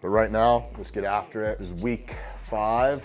But right now, let's get after it. This is week 5.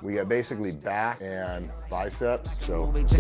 We got basically back and biceps. So today's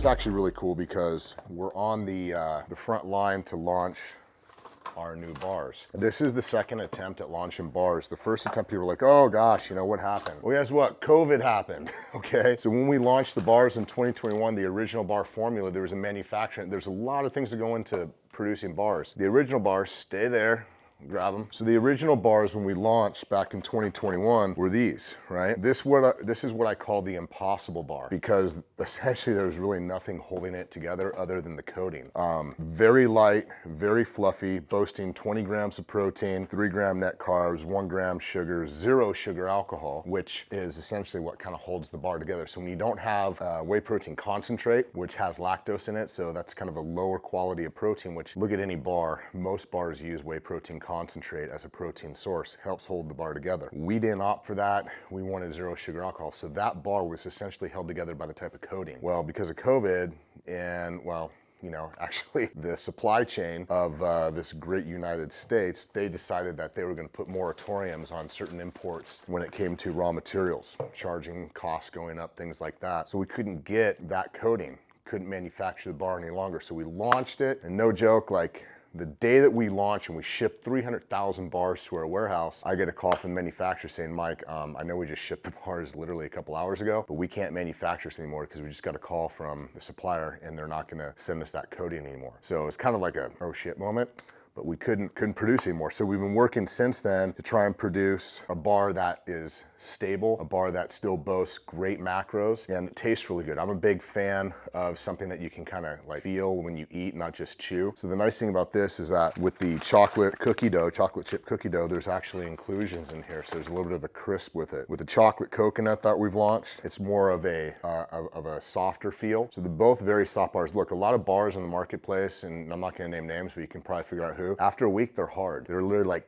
actually really cool because we're on the front line to launch our new bars. This is the second attempt at launching bars. The first attempt, people were like, oh gosh, you know, what happened? Well, guess what? COVID happened, okay? So when we launched the bars in 2021, the original bar formula, there was a manufacturing, there's a lot of things that go into producing bars. The original bars, stay there, grab them. So the original bars when we launched back in 2021 were these, right? This is what I call the impossible bar, because essentially there's really nothing holding it together other than the coating. Very light, very fluffy, boasting 20 grams of protein, 3 gram net carbs, 1 gram sugar, 0 sugar alcohol, which is essentially what kind of holds the bar together. So when you don't have whey protein concentrate, which has lactose in it, so that's kind of a lower quality of protein, which look at any bar, most bars use whey protein concentrate as a protein source, helps hold the bar together. We didn't opt for that. We wanted 0 sugar alcohol. So that bar was essentially held together by the type of coating. Well, because of COVID and, well, you know, actually the supply chain of this great United States, they decided that they were going to put moratoriums on certain imports when it came to raw materials, charging costs going up, things like that. So we couldn't get that coating, couldn't manufacture the bar any longer. So we launched it, and no joke, like, the day that we launched and we shipped 300,000 bars to our warehouse, I get a call from the manufacturer saying, Mike, I know we just shipped the bars literally a couple hours ago, but we can't manufacture this anymore because we just got a call from the supplier and they're not gonna send us that coating anymore. So it's kind of like a oh shit moment, but we couldn't produce anymore. So we've been working since then to try and produce a bar that is stable, a bar that still boasts great macros and it tastes really good. I'm a big fan of something that you can kind of like feel when you eat, not just chew. So the nice thing about this is that with the chocolate chip cookie dough, there's actually inclusions in here. So there's a little bit of a crisp with it. With the chocolate coconut that we've launched, it's more of a softer feel. So they're both very soft bars. Look, a lot of bars in the marketplace, and I'm not gonna name names, but you can probably figure out who. After a week, they're hard. They're literally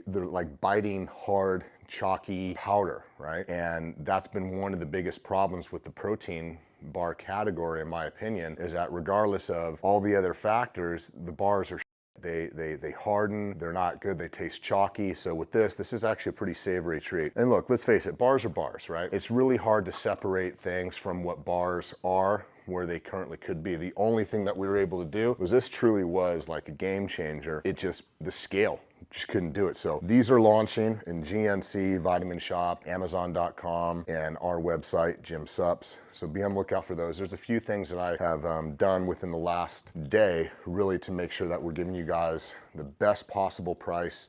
they're like biting hard, chalky powder, right? And that's been one of the biggest problems with the protein bar category, in my opinion, is that regardless of all the other factors, the bars are they harden, they're not good, they taste chalky. So with this is actually a pretty savory treat. And look, let's face it, bars are bars, right? It's really hard to separate things from what bars are, where they currently could be. The only thing that we were able to do was this truly was like a game changer. It just, the scale, just couldn't do it. So these are launching in GNC, Vitamin Shop, Amazon.com, and our website, JYM Supps. So be on the lookout for those. There's a few things that I have done within the last day, really to make sure that we're giving you guys the best possible price.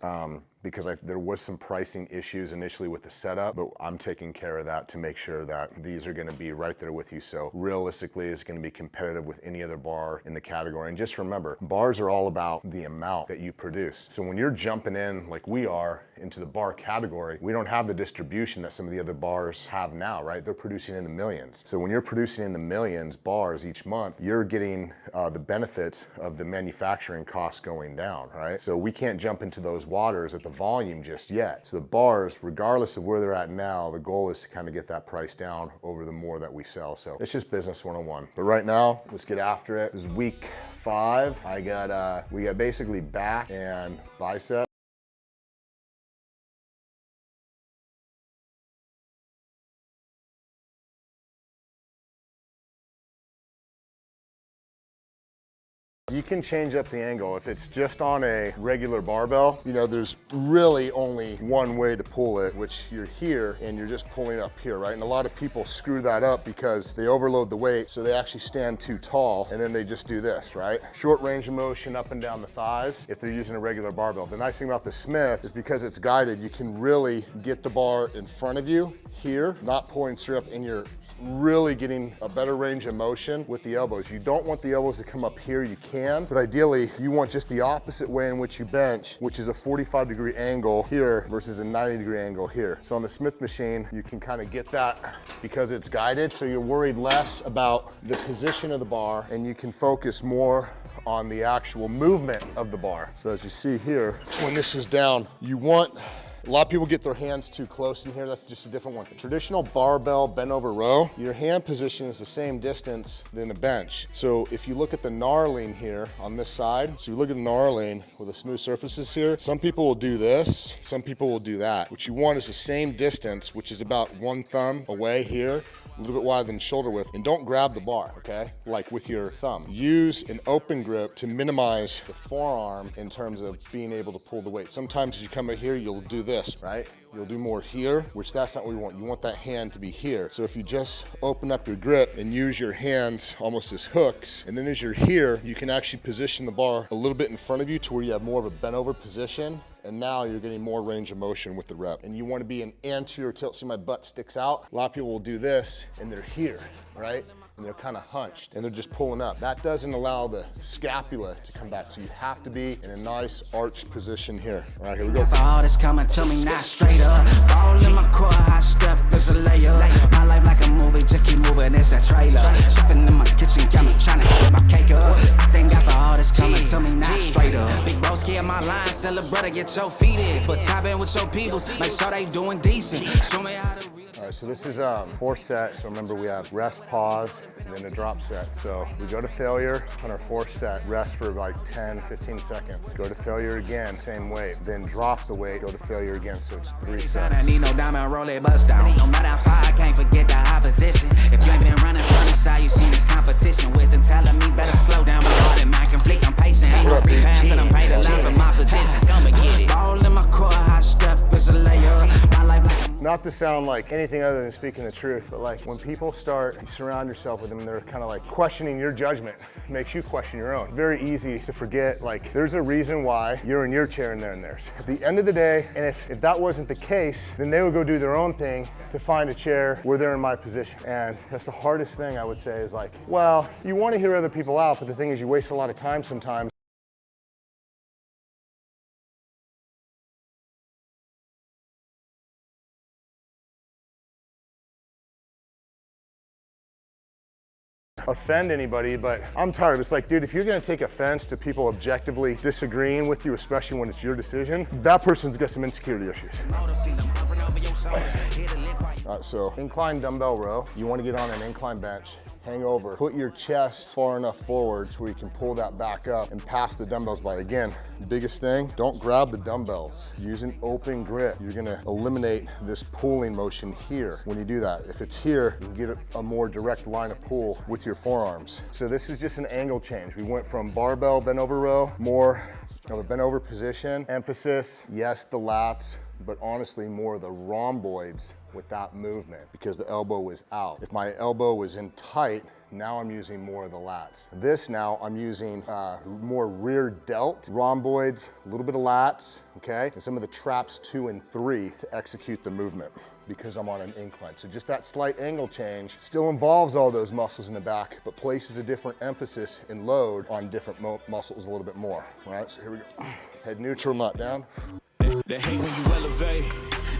Because there was some pricing issues initially with the setup, but I'm taking care of that to make sure that these are gonna be right there with you. So realistically, it's gonna be competitive with any other bar in the category. And just remember, bars are all about the amount that you produce. So when you're jumping in, like we are, into the bar category, we don't have the distribution that some of the other bars have now, right? They're producing in the millions. So when you're producing in the millions bars each month, you're getting the benefits of the manufacturing costs going down, right? So we can't jump into those waters at the volume just yet. So the bars, regardless of where they're at now, the goal is to kind of get that price down over the more that we sell. So it's just business 101. But right now, let's get after it. This is week 5. We got basically back and bicep. You can change up the angle. If it's just on a regular barbell, you know, there's really only one way to pull it, which you're here and you're just pulling up here, right? And a lot of people screw that up because they overload the weight, so they actually stand too tall and then they just do this, right? Short range of motion up and down the thighs if they're using a regular barbell. The nice thing about the Smith is because it's guided, you can really get the bar in front of you here, not pulling straight up, and you're really getting a better range of motion with the elbows. You don't want the elbows to come up here, you can, but ideally you want just the opposite way in which you bench, which is a 45-degree angle here versus a 90-degree angle here. So on the Smith machine, you can kind of get that because it's guided, so you're worried less about the position of the bar and you can focus more on the actual movement of the bar. So as you see here, when this is down, you want A lot of people get their hands too close in here. That's just a different one. A traditional barbell bent over row, your hand position is the same distance than a bench. So if you look at the knurling here on this side, so you look at the knurling with the smooth surfaces here, some people will do this, some people will do that. What you want is the same distance, which is about 1 thumb away here, a little bit wider than shoulder width, and don't grab the bar, okay? Like with your thumb. Use an open grip to minimize the forearm in terms of being able to pull the weight. Sometimes as you come in here, you'll do this, right? You'll do more here, which that's not what you want. You want that hand to be here. So if you just open up your grip and use your hands almost as hooks, and then as you're here, you can actually position the bar a little bit in front of you to where you have more of a bent over position. And now you're getting more range of motion with the rep. And you want to be an anterior tilt. See my butt sticks out? A lot of people will do this and they're here, right? And they're kind of hunched and they're just pulling up. That doesn't allow the scapula to come back. So you have to be in a nice arched position here. All right, here we go. All this coming to me, not straight up. All in my core, high step is a layer. My life like a movie, just keep moving, it's a trailer. Shopping in my kitchen, got me trying to get my cake up. I thank God for all this coming to me, not straight up. Big broski in my line, sell a brother, get your feet in. But tap in with your peoples, make sure they doing decent. Show me how to. All right, so this is 4 set. So remember we have rest, pause, and then a drop set. So we go to failure on our 4th set, rest for like 10, 15 seconds. Go to failure again, same weight. Then drop the weight, go to failure again, so it's 3 sets. I need no diamond, roll it, bust down. No matter how far, I can't forget the opposition. If you ain't been running from the side, you seen this competition. Wisdom telling me better slow down, but all in my conflict, I'm patient. Ain't no free pass, and I'm paid a lot for my position. Come and get it. All in my core, high step is a layer. My life like Not to sound like anything other than speaking the truth, but like when people start, you surround yourself with them and they're kind of like questioning your judgment, it makes you question your own. Very easy to forget, like there's a reason why you're in your chair and they're in theirs. At the end of the day, and if that wasn't the case, then they would go do their own thing to find a chair where they're in my position. And that's the hardest thing I would say is like, well, you want to hear other people out, but the thing is you waste a lot of time sometimes. Offend anybody, but I'm tired. It's like, dude, if you're gonna take offense to people objectively disagreeing with you, especially when it's your decision, that person's got some insecurity issues. All right, so incline dumbbell row. You wanna get on an incline bench, hang over, put your chest far enough forward to where you can pull that back up and pass the dumbbells by. Again, biggest thing, don't grab the dumbbells. Use an open grip. You're gonna eliminate this pulling motion here when you do that. If it's here, you can get a more direct line of pull with your forearms. So this is just an angle change. We went from barbell bent over row, more of a bent over position. Emphasis, yes, the lats, but honestly more of the rhomboids with that movement because the elbow was out. If my elbow was in tight, now I'm using more of the lats. This now I'm using more rear delt, rhomboids, a little bit of lats, okay? And some of the traps 2 and 3 to execute the movement because I'm on an incline. So just that slight angle change still involves all those muscles in the back, but places a different emphasis and load on different muscles a little bit more, all right? So here we go. Head neutral, not down. They hate when you elevate.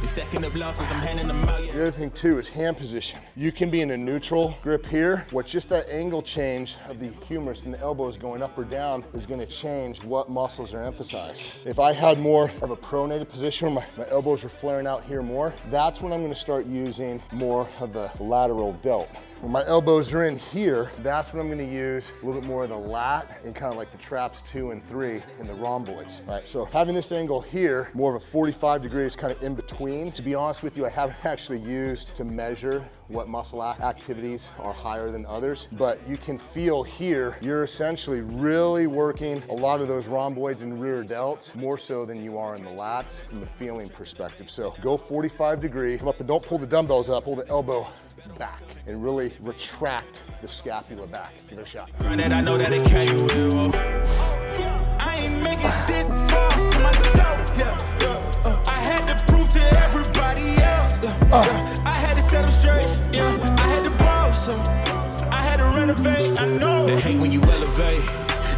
Stacking up losses, I'm handing them out. The other thing too is hand position. You can be in a neutral grip here. What's just that angle change of the humerus and the elbows going up or down is gonna change what muscles are emphasized. If I had more of a pronated position where my elbows are flaring out here more, that's when I'm gonna start using more of the lateral delt. When my elbows are in here, that's when I'm gonna use a little bit more of the lat and kind of like the traps 2 and 3 and the rhomboids. All right, so having this angle here, more of a 45 degrees kind of in between. To be honest with you, I haven't actually used to measure what muscle activities are higher than others, but you can feel here, you're essentially really working a lot of those rhomboids and rear delts, more so than you are in the lats from a feeling perspective. So go 45 degree, come up and don't pull the dumbbells up, pull the elbow back and really retract the scapula back. Give it a shot. I know that it can't will. I ain't making this far for myself. I had to prove to everybody else. I had to set them straight. I had to ball, so I had to renovate. I know they hate when you elevate.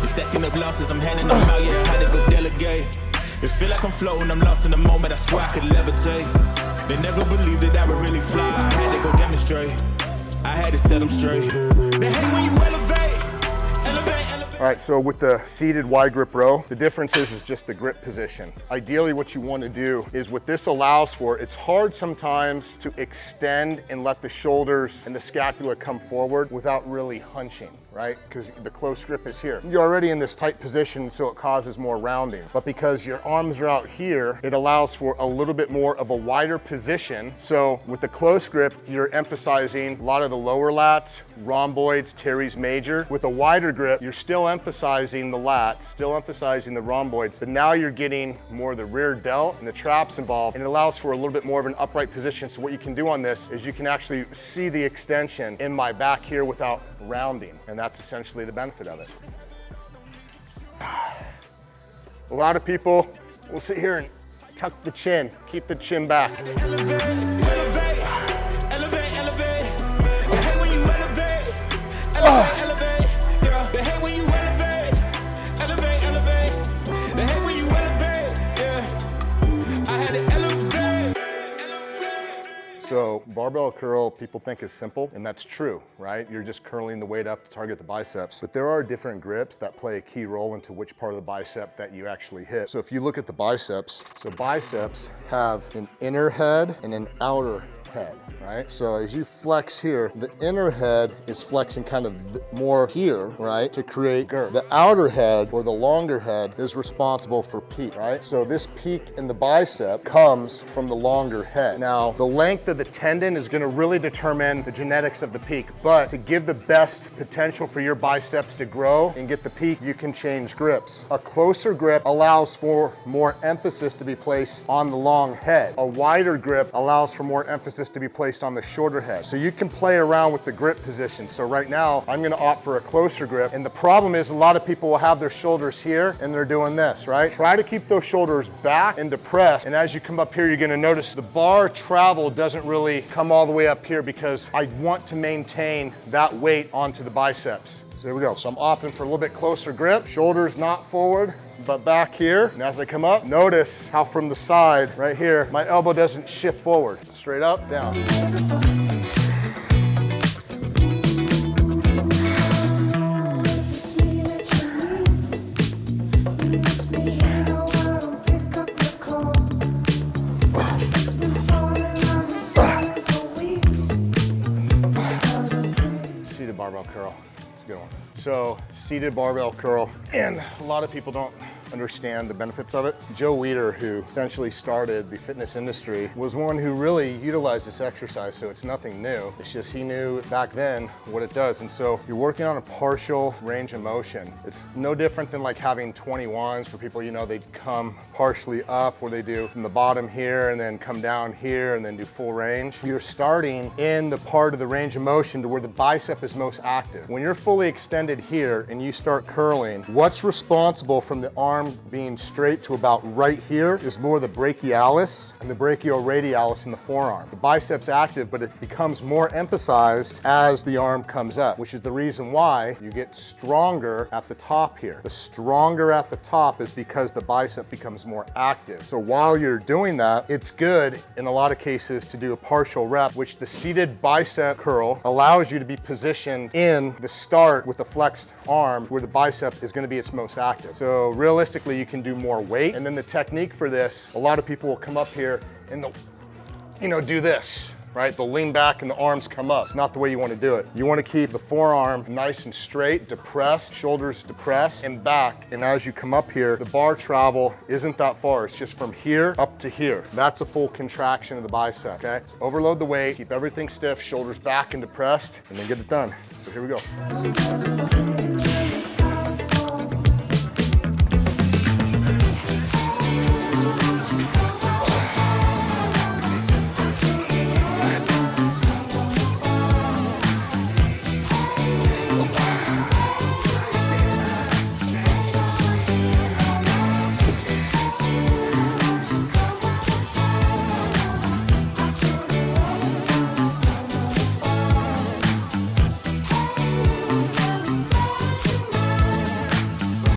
They stacking up losses, I'm handing them out. Yeah, I had to go delegate. It feel like I'm floating, I'm lost in the moment. I swear I could levitate. They never believed that I would really fly. I had to go demonstrate. I had to set them straight. They hate when you elevate. All All right, so with the seated wide grip row, the difference is just the grip position. Ideally, what you want to do is what this allows for, it's hard sometimes to extend and let the shoulders and the scapula come forward without really hunching, right? Because the close grip is here. You're already in this tight position, so it causes more rounding. But because your arms are out here, it allows for a little bit more of a wider position. So with the close grip, you're emphasizing a lot of the lower lats, rhomboids, teres major. With a wider grip, you're still emphasizing the lats, still emphasizing the rhomboids, but now you're getting more of the rear delt and the traps involved, and it allows for a little bit more of an upright position. So what you can do on this is you can actually see the extension in my back here without rounding, and that's essentially the benefit of it. A lot of people will sit here and tuck the chin, keep the chin back. So barbell curl, people think is simple, and that's true, right? You're just curling the weight up to target the biceps. But there are different grips that play a key role into which part of the bicep that you actually hit. So if you look at the biceps, so biceps have an inner head and an outer head, right? So as you flex here, the inner head is flexing kind of more here, right? To create girth. The outer head, or the longer head, is responsible for peak, right? So this peak in the bicep comes from the longer head. Now, the length of the tendon is gonna really determine the genetics of the peak, but to give the best potential for your biceps to grow and get the peak, you can change grips. A closer grip allows for more emphasis to be placed on the long head. A wider grip allows for more emphasis to be placed on the shorter head. So you can play around with the grip position. So right now, I'm gonna opt for a closer grip. And the problem is a lot of people will have their shoulders here and they're doing this, right? Try to keep those shoulders back and depressed. And as you come up here, you're gonna notice the bar travel doesn't really come all the way up here because I want to maintain that weight onto the biceps. So here we go. So I'm opting for a little bit closer grip. Shoulders not forward, but back here. And as I come up, notice how from the side, right here, my elbow doesn't shift forward. Straight up, down. Seated barbell curl. It's a good one. So, seated barbell curl, and a lot of people don't understand the benefits of it. Joe Weider, who essentially started the fitness industry, was one who really utilized this exercise, so it's nothing new. It's just he knew back then what it does. And so you're working on a partial range of motion. It's no different than like having 21s for people, you know, they come partially up, where they do from the bottom here and then come down here and then do full range. You're starting in the part of the range of motion to where the bicep is most active. When you're fully extended here and you start curling, what's responsible from the arm being straight to about right here is more the brachialis and the brachioradialis in the forearm. The bicep's active, but it becomes more emphasized as the arm comes up, which is the reason why you get stronger at the top here. The stronger at the top is because the bicep becomes more active. So while you're doing that, it's good in a lot of cases to do a partial rep, which the seated bicep curl allows you to be positioned in the start with the flexed arm where the bicep is going to be its most active. So realistically, you can do more weight. And then the technique for this, a lot of people will come up here and they'll, you know, do this, right? They'll lean back and the arms come up. It's not the way you want to do it. You want to keep the forearm nice and straight, depressed, shoulders depressed and back. And as you come up here, the bar travel isn't that far. It's just from here up to here. That's a full contraction of the bicep, okay? So overload the weight, keep everything stiff, shoulders back and depressed, and then get it done. So here we go.